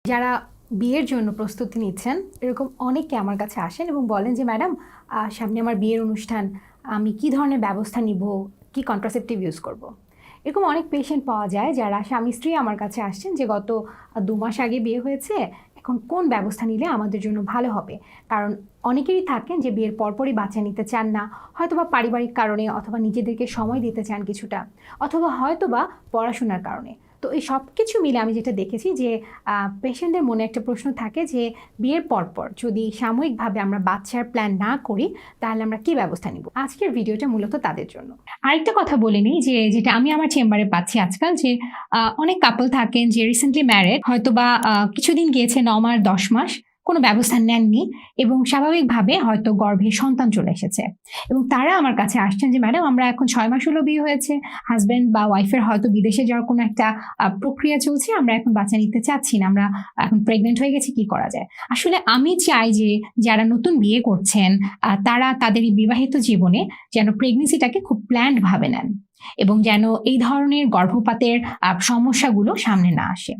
যারা বিয়ের জন্য প্রস্তুতি নিচ্ছেন এরকম অনেকে আমার কাছে আসেন এবং বলেন যে ম্যাডাম সামনে আমার বিয়ের অনুষ্ঠান, আমি কি ধরনের ব্যবস্থা নিব, কি কন্ট্রাসেপটিভ ইউজ করব। এরকম অনেক পেশেন্ট পাওয়া যায় যারা স্বামী স্ত্রী আমার কাছে আসছেন যে গত 2 মাস আগে বিয়ে হয়েছে, এখন কোন ব্যবস্থা নিলে আমাদের জন্য ভালো হবে। কারণ অনেকেরই থাকেন যে বিয়ের পরপরই বাচ্চা নিতে চান না, হয়তোবা পারিবারিক কারণে, অথবা নিজেদেরকে সময় দিতে চান কিছুটা, অথবা হয়তোবা পড়াশোনার কারণে। তো এই সব কিছু মিলে আমি যেটা দেখেছি যে পেশেন্টদের মনে একটা প্রশ্ন থাকে যে বিয়ের পরপর যদি সাময়িকভাবে আমরা বাচ্চার প্ল্যান না করি তাহলে আমরা কি ব্যবস্থা নিব। আজকের ভিডিওটা মূলত তাদের জন্য। আরেকটা কথা বলে নিই যে যেটা আমি আমার চেম্বারে পাচ্ছি আজকাল, যে অনেক কাপল থাকেন যে রিসেন্টলি ম্যারেড, হয়তোবা কিছুদিন গিয়েছে 9 মাস 10 মাস, কোনো ব্যবস্থা নেননি এবং স্বাভাবিকভাবে হয়তো গর্ভে সন্তান চলে এসেছে এবং তারা আমার কাছে আসছেন যে ম্যাডাম আমরা এখন 6 মাস হলো বিয়ে হয়েছে, হাজব্যান্ড বা ওয়াইফের হয়তো বিদেশে যাওয়ার কোনো একটা প্রক্রিয়া চলছে, আমরা এখন বাচ্চা নিতে চাচ্ছি না, আমরা এখন প্রেগনেন্ট হয়ে গেছি, কি করা যায়। আসলে আমি চাই যে যারা নতুন বিয়ে করছেন তারা তাদের এই বিবাহিত জীবনে যেন প্রেগনেন্সিটাকে খুব প্ল্যান্ড ভাবে নেন এবং যেন এই ধরনের গর্ভপাতের সমস্যাগুলো সামনে না আসে।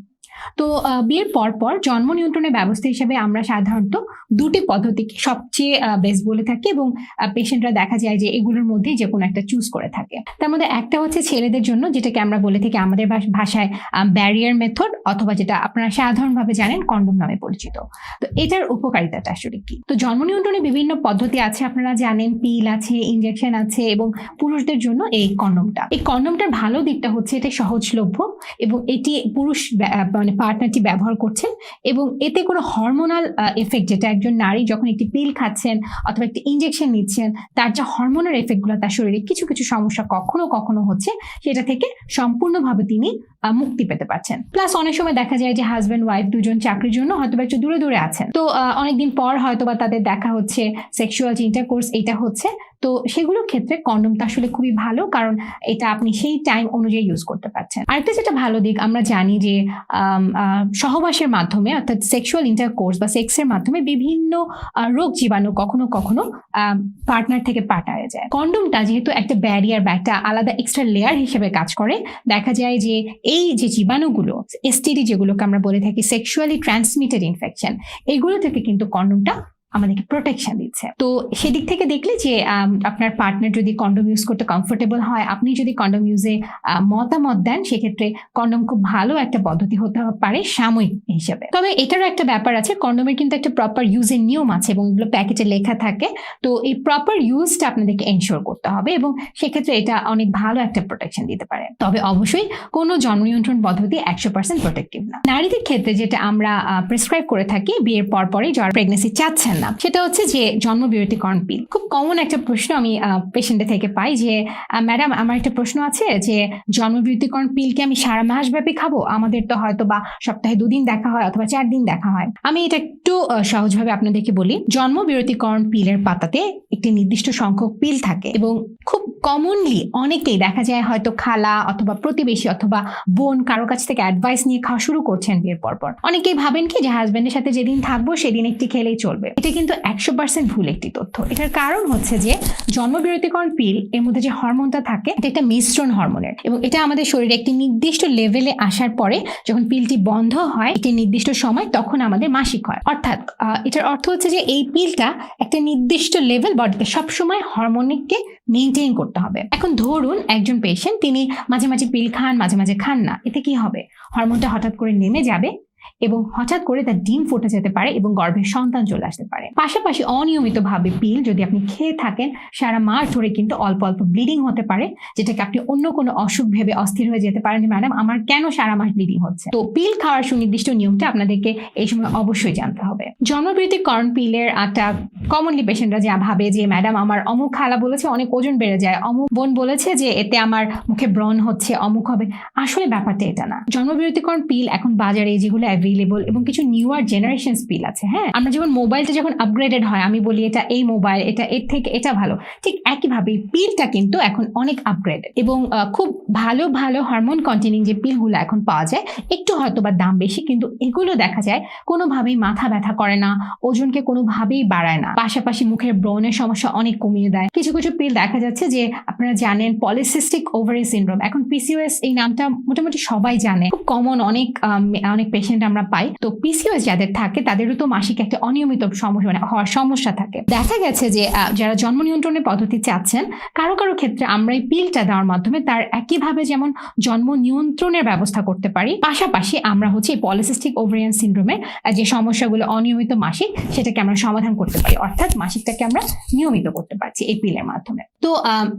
তো বিয়ের পরপর জন্ম নিয়ন্ত্রণের ব্যবস্থা হিসেবে আমরা সাধারণত দুটি পদ্ধতিকে সবচেয়ে বেস্ট বলে থাকি এবং পেশেন্টরা দেখা যায় যে এগুলোর মধ্যেই যে কোনো একটা চুজ করে থাকে। তার মধ্যে একটা হচ্ছে ছেলেদের জন্য, যেটাকে আমরা বলে থাকি আমাদের ভাষায় ব্যারিয়ার মেথড, অথবা যেটা আপনারা সাধারণভাবে জানেন কন্ডম নামে পরিচিত। তো এটার উপকারিতাটা আসলে কি? তো জন্ম নিয়ন্ত্রণের বিভিন্ন পদ্ধতি আছে, আপনারা জানেন পিল আছে, ইনজেকশন আছে, এবং পুরুষদের জন্য এই কন্ডমটার ভালো দিকটা হচ্ছে এটা সহজলভ্য এবং এটি পুরুষ পার্টনারটি ব্যবহার করছেন এবং এতে কোনো হরমোনাল এফেক্ট, যেটা একজন নারী যখন একটি পিল খাচ্ছেন অথবা একটি ইনজেকশন নিচ্ছেন তার যে হরমোনাল এফেক্টগুলো তার শরীরে কিছু কিছু সমস্যা কখনো কখনো হচ্ছে, সেটা থেকে সম্পূর্ণভাবে তিনি মুক্তি পেতে পারছেন। প্লাস অনেক সময় দেখা যায় যে হাজব্যান্ড ওয়াইফ দুজন চাকরির জন্য হয়তো একটু দূরে দূরে আছেন, তো অনেকদিন পর হয়তোবা তাদের দেখা হচ্ছে, সেক্সুয়াল যে ইন্টারকোর্স এটা হচ্ছে, তো সেগুলোর ক্ষেত্রে কন্ডমটা আসলে খুবই ভালো, কারণ এটা আপনি সেই টাইম অনুযায়ী ইউজ করতে পারছেন। আরেকটা যেটা ভালো দিক, আমরা জানি যে সহবাসের মাধ্যমে অর্থাৎ সেক্সুয়াল ইন্টারকোর্স বা সেক্সের মাধ্যমে বিভিন্ন রোগ জীবাণু কখনো কখনো পার্টনার থেকে পাঠায় যায়। কন্ডমটা যেহেতু একটা ব্যারিয়ার বা একটা আলাদা এক্সট্রা লেয়ার হিসেবে কাজ করে, দেখা যায় যে এই যে জীবাণুগুলো, এসটিডি যেগুলোকে আমরা বলে থাকি সেক্সুয়ালি ট্রান্সমিটেড ইনফেকশন, এগুলো থেকে কিন্তু কন্ডমটা আমাদেরকে প্রোটেকশন দিচ্ছে। তো সেদিক থেকে দেখলে যে আপনার পার্টনার যদি কন্ডম ইউজ করতে কমফোর্টেবল হয়, আপনি যদি কন্ডম ইউজে মতামত দেন, সেক্ষেত্রে কন্ডম খুব ভালো একটা পদ্ধতি হতে পারে সাময়িক হিসেবে। তবে এটারও একটা ব্যাপার আছে, কন্ডমের কিন্তু একটা প্রপার ইউজের নিয়ম আছে এবং এগুলো প্যাকেটে লেখা থাকে। তো এই প্রপার ইউজটা আপনাদেরকে এনশিওর করতে হবে এবং সেক্ষেত্রে এটা অনেক ভালো একটা প্রোটেকশন দিতে পারে। তবে অবশ্যই কোনো জন্ম নিয়ন্ত্রণ পদ্ধতি 100% প্রোটেক্টিভ না। নারীদের ক্ষেত্রে যেটা আমরা প্রেসক্রাইব করে থাকি বিয়ের পরপরই যারা প্রেগনেন্সি চাচ্ছেন না, সেটা হচ্ছে যে জন্মবিরতিকরণ পিল। খুব কমন একটা প্রশ্ন আমি পেশেন্টের থেকে পাই যে ম্যাডাম আমার একটা প্রশ্ন আছে যে জন্মবিরতিকরণ পিল কি আমি সারা মাস ব্যাপী খাবো? আমাদের তো হয়তো বা সপ্তাহে 2 দিন দেখা হয় অথবা 4 দিন দেখা হয়। আমি এটা একটু সহজভাবে আপনাদেরকে বলি। জন্মবিরতিকরণ পিলের পাতাতে একটি নির্দিষ্ট সংখ্যক পিল থাকে এবং খুব কমনলি অনেকেই দেখা যায় হয়তো খালা অথবা প্রতিবেশী অথবা বোন কারো কাছ থেকে অ্যাডভাইস নিয়ে খাওয়া শুরু করছেন বিয়ের পরপর। অনেকেই ভাবেন কি যে হাজব্যান্ডের সাথে যেদিন থাকবো সেদিন একটি খেলেই চলবে। এটা কিন্তু 100% ভুল একটি তথ্য। এটার কারণ হচ্ছে যে জন্মবিরতিকরণ পিল এর মধ্যে যে হরমোনটা থাকে এটা একটা মিশ্রণ হরমোনের এবং এটা আমাদের শরীরে একটি নির্দিষ্ট লেভেলে আসার পরে যখন পিলটি বন্ধ হয় একটি নির্দিষ্ট সময়, তখন আমাদের মাসিক হয়। অর্থাৎ এটার অর্থ হচ্ছে যে এই পিলটা একটা নির্দিষ্ট লেভেল বডিতে সবসময় হরমোনকে মেনটেন করতে হবে। এখন ধরুন একজন পেশেন্ট তিনি মাঝে মাঝে পিল খান, মাঝে মাঝে খান না, এতে কি হবে? হরমোনটা হঠাৎ করে নেমে যাবে এবং হঠাৎ করে তার ডিম ফুটে যেতে পারে এবং গর্ভে সন্তান চলে আসতে পারে। পাশাপাশি অনিয়মিতভাবে পিল যদি আপনি খেয়ে থাকেন সারা মাস ধরে কিন্তু অল্প অল্প ব্লিডিং হতে পারে, যেটাকে আপনি অন্য কোনো অসুখ ভেবে অস্থির হয়ে যেতে পারেন যে ম্যাডাম আমার কেন সারা মাস ব্লিডিং হচ্ছে। তো পিল খাওয়ার সুনির্দিষ্ট নিয়মটা আপনাদেরকে এই সময় অবশ্যই জানতে হবে। জন্মবিরতিকরণ পিলের একটা কমনলি পেশেন্টরা যা ভাবে যে ম্যাডাম আমার অমুক খালা বলেছে অনেক ওজন বেড়ে যায়, অমুক বোন বলেছে যে এতে আমার মুখে ব্রণ হচ্ছে, অমুক হবে। আসলে ব্যাপারটা এটা না। জন্মবিরতিকরণ পিল এখন বাজারে যেগুলো অ্যাভেলেবল এবং কিছু নিউয়ার জেনারেশন পিল আছে। হ্যাঁ, আমরা যেমন মোবাইলটা যখন আপগ্রেডেড হয় আমি বলি এটা এই মোবাইল, এটা এর থেকে এটা ভালো, ঠিক একইভাবে পিলটা কিন্তু এখন অনেক আপগ্রেডেড এবং খুব ভালো ভালো হরমোন কন্টেনিং যে পিলগুলো এখন পাওয়া যায়, একটু হয়তো বা দাম বেশি, কিন্তু এগুলো দেখা যায় কোনোভাবেই মাথা ব্যথা করে না, ওজনকে কোনোভাবেই বাড়ায় না, পাশাপাশি মুখের ব্রণের সমস্যা অনেক কমিয়ে দেয়। কিছু কিছু পিল দেখা যাচ্ছে যে আপনারা জানেন পলিসিস্টিক ওভারি সিনড্রোম, এখন পিসিওএস এই নামটা মোটামুটি সবাই জানে, খুব কমন, অনেক পেশেন্ট আমরা আমরা পাই। তো পিসিওএস যাদের থাকে তাদেরও তো মাসিক একটা অনিয়মিত সমস্যা মানে হওয়ার সমস্যা থাকে। দেখা গেছে যে যারা জন্ম নিয়ন্ত্রণের পদ্ধতি চাচ্ছেন কারো কারো ক্ষেত্রে আমরা এই পিলটা দেওয়ার মাধ্যমে তার একইভাবে যেমন জন্ম নিয়ন্ত্রণের ব্যবস্থা করতে পারি, পাশাপাশি আমরা হচ্ছে এই পলিসিস্টিক ওভারিয়ান সিনড্রোমে যে সমস্যাগুলো অনিয়মিত মাসিক সেটাকে আমরা সমাধান করতে পারি, অর্থাৎ মাসিকটাকে আমরা নিয়মিত করতে পারছি এই পিলের মাধ্যমে। তো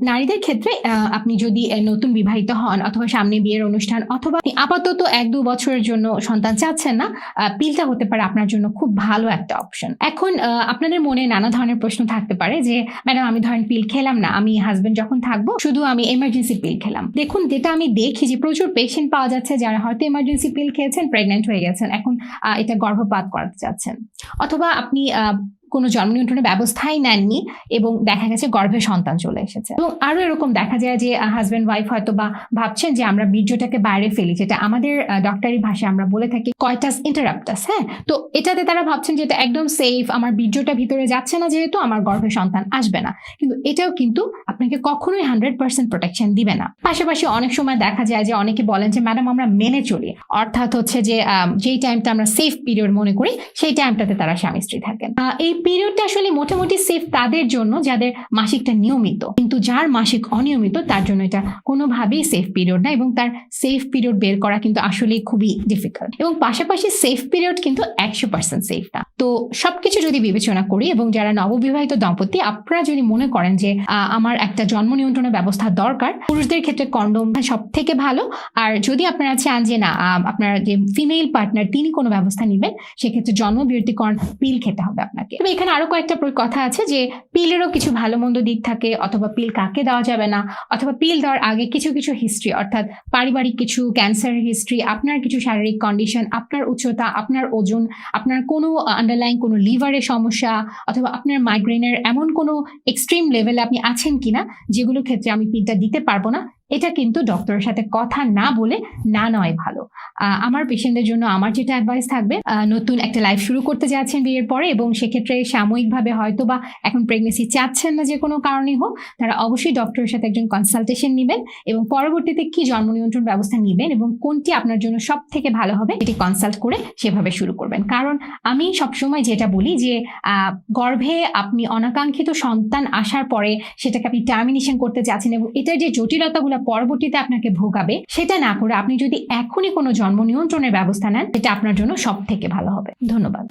নারীদের ক্ষেত্রে আপনি যদি নতুন বিবাহিত হন অথবা সামনে বিয়ের অনুষ্ঠান অথবা আপাতত 1-2 বছরের জন্য সন্তান চাচ্ছেন না, পিলটা হতে পারে আপনার জন্য খুব ভালো একটা অপশন। এখন আপনাদের মনে নানা ধরনের প্রশ্ন থাকতে পারে যে ম্যাডাম আমি ধরেন পিল খেলাম না, আমি হাজবেন্ড যখন থাকবো শুধু আমি এমার্জেন্সি পিল খেলাম। দেখুন, যেটা আমি দেখি যে প্রচুর পেশেন্ট পাওয়া যাচ্ছে যারা হয়তো এমার্জেন্সি পিল খেয়েছেন, প্রেগনেন্ট হয়ে গেছেন, এখন এটা গর্ভপাত করাতে চাচ্ছেন, অথবা আপনি কোনো জন্ম নিয়ন্ত্রণের ব্যবস্থাই নেননি এবং দেখা গেছে গর্ভে সন্তান চলে এসেছে। এবং আরো এরকম দেখা যায় যে হাজবেন্ড ওয়াইফ হয়তো বা ভাবছেন যে আমরা বীর্যটাকে বাইরে ফেলি, যেটা আমাদের ডক্টরি ভাষায় আমরা বলে থাকি কয়টাস ইন্টারাপ্টাস। হ্যাঁ, তো এটাতে তারা ভাবছেন যে এটা একদম সেফ, আমার বীর্যটা ভিতরে যাচ্ছে না যেহেতু আমার গর্ভে সন্তান আসবে না, কিন্তু এটাও কিন্তু আপনাকে কখনোই 100% প্রোটেকশন দিবে না। পাশাপাশি অনেক সময় দেখা যায় যে অনেকে বলেন যে ম্যাডাম আমরা মেনে চলি, অর্থাৎ হচ্ছে যে যেই টাইমটা আমরা সেফ পিরিয়ড মনে করি সেই টাইমটাতে তারা স্বামী স্ত্রী থাকেন। এই পিরিয়ডটা আসলে মোটামুটি সেফ তাদের জন্য যাদের মাসিকটা নিয়মিত, কিন্তু যার মাসিক অনিয়মিত তার জন্য এটা কোনোভাবেই সেফ পিরিয়ড না, এবং তার সেফ পিরিয়ড বের করা কিন্তু আসলে খুবই ডিফিকাল্ট। এবং পাশাপাশি সেফ পিরিয়ড কিন্তু 100% সেফ না। তো সবকিছু যদি বিবেচনা করি এবং যারা নববিবাহিত দম্পতি আপনারা যদি মনে করেন যে আমার একটা জন্ম নিয়ন্ত্রণের ব্যবস্থা দরকার, পুরুষদের ক্ষেত্রে কন্ডোম সব থেকে ভালো। আর যদি আপনারা চান যে না আপনার যে ফিমেল পার্টনার তিনি কোনো ব্যবস্থা নেবেন, সেক্ষেত্রে জন্ম বিরতিকরণ পিল খেতে হবে আপনাকে। তবে এখানে আরো কয়েকটা কথা আছে যে পিলেরও কিছু ভালো মন্দ দিক থাকে, অথবা পিল কাকে দেওয়া যাবে না, অথবা পিল দেওয়ার আগে কিছু কিছু হিস্ট্রি, অর্থাৎ পারিবারিক কিছু ক্যান্সারের হিস্ট্রি, আপনার কিছু শারীরিক কন্ডিশন, আপনার উচ্চতা, আপনার ওজন, আপনার কোনো আন্ডারলাইন কোনো লিভারের সমস্যা, অথবা আপনার মাইগ্রেনের এমন কোনো এক্সট্রিম লেভেলে আপনি আছেন কিনা যেগুলোর ক্ষেত্রে আমি পিলটা দিতে পারবো না, এটা কিন্তু ডক্টরের সাথে কথা না বলে না নয় ভালো। আমার পেশেন্টদের জন্য আমার যেটা অ্যাডভাইস থাকবে, নতুন একটা লাইফ শুরু করতে যাচ্ছেন বিয়ের পরে এবং সেক্ষেত্রে সাময়িকভাবে হয়তো বা এখন প্রেগনেন্সি চাচ্ছেন না যে কোনো কারণেই হোক, তারা অবশ্যই ডক্টরের সাথে একজন কনসালটেশন নেবেন এবং পরবর্তীতে কি জন্ম নিয়ন্ত্রণ ব্যবস্থা নেবেন এবং কোনটি আপনার জন্য সব থেকে ভালো হবে এটি কনসাল্ট করে সেভাবে শুরু করবেন। কারণ আমি সবসময় যেটা বলি যে গর্ভে আপনি অনাকাঙ্ক্ষিত সন্তান আসার পরে সেটাকে আপনি টার্মিনেশন করতে চাচ্ছেন এবং এটার যে জটিলতাগুলো পরবর্তীতে আপনাকে ভোগাবে, সেটা না করে আপনি যদি এখনই কোনো জন্ম নিয়ন্ত্রণের ব্যবস্থা নেন, সেটা আপনার জন্য সব থেকে ভালো হবে। ধন্যবাদ।